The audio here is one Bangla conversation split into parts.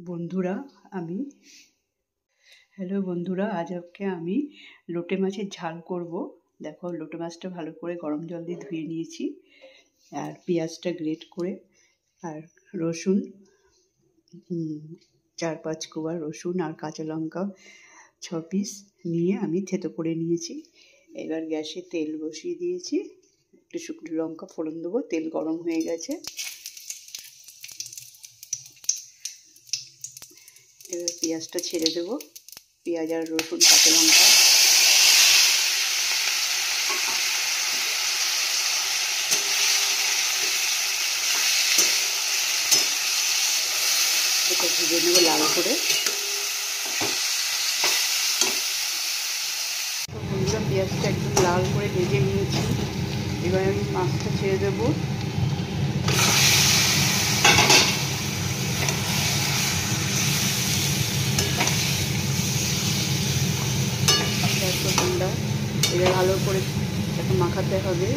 বন্ধুরা আমি হ্যালো বন্ধুরা, আজকে আমি লোটে মাছের ঝাল করব। দেখো, লোটে মাছটা ভালো করে গরম জল দিয়ে ধুয়ে নিয়েছি, আর পেঁয়াজটা গ্রেট করে, আর রসুন 4-5 কোয়া রসুন আর কাঁচা লঙ্কা 6 পিস নিয়ে আমি থেতো করে নিয়েছি। এবার গ্যাসে তেল বসিয়ে দিয়েছি, একটু শুকনো লঙ্কা ফোড়ন দেবো। তেল গরম হয়ে গেছে, এবার পেঁয়াজটা ছেড়ে দেবো। পেঁয়াজ আর রসুন কাঁচা লঙ্কা এটা ভেজে নেবো লাল করে। তো বন্ধুরা, পেঁয়াজটা একদম লাল করে ভেজে নিয়েছি। এবার আমি মাছটা ছেড়ে দেবো। তোমরা এবার ভালো করে এখন মাখাতে হবে,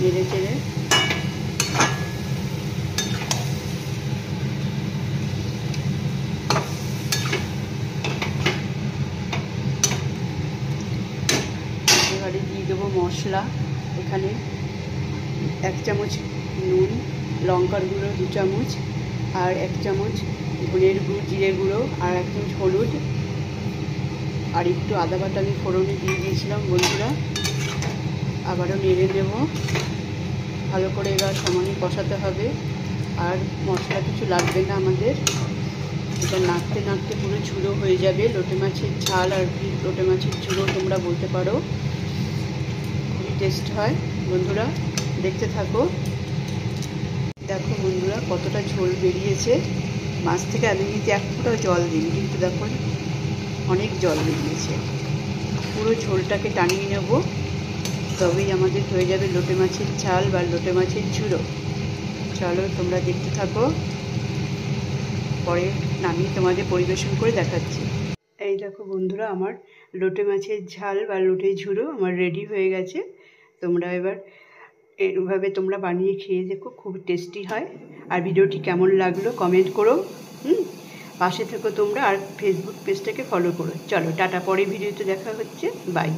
নেড়ে চেড়ে। এবারে দিয়ে দেবো মশলা। এখানে 1 চামচ নুন, লঙ্কার গুঁড়ো 2 চামচ, আর 1 চামচ ধনের গুঁড়ো, জিরে গুঁড়ো, আর 1 চামচ হলুদ, আর একটু আদা বাটা আমি ফোড়নে দিয়ে দিয়েছিলাম বন্ধুরা। আবারও নেড়ে নেব ভালো করে। এবার সমানে কষাতে হবে, আর মশলা কিছু লাগবে না আমাদের। এটা নাড়তে নাড়তে পুরো ঝুড়ো হয়ে যাবে। লোটে মাছের ঝাল আর কি লোটে মাছের ঝুড়ো তোমরা বলতে পারো। খুবই টেস্ট হয় বন্ধুরা, দেখতে থাকো। দেখো বন্ধুরা, কতটা ঝোল বেরিয়েছে মাছ থেকে। আমি কিন্তু 1 ফোঁটা জল দিই, কিন্তু দেখো অনেক জল বেরিয়েছে। পুরো ঝোলটাকে টানিয়ে নেব, তবেই আমাদের হয়ে যাবে লোটে মাছের ঝাল বা লোটে মাছের ঝুড়ো। চলো তোমরা দেখতে থাকো, পরে নামিয়ে তোমাদের পরিবেশন করে দেখাচ্ছি। এই দেখো বন্ধুরা, আমার লোটে মাছের ঝাল বা লোটে ঝুড়ো আমার রেডি হয়ে গেছে। তোমরা এবার এভাবে তোমরা বানিয়ে খেয়ে দেখো, খুব টেস্টি হয়। আর ভিডিওটি কেমন লাগলো কমেন্ট করো। পাশে থেকো তোমরা, আর ফেসবুক পেজটাকে ফলো করো। চলো টাটা, পরে ভিডিওতে দেখা হচ্ছে, বাই।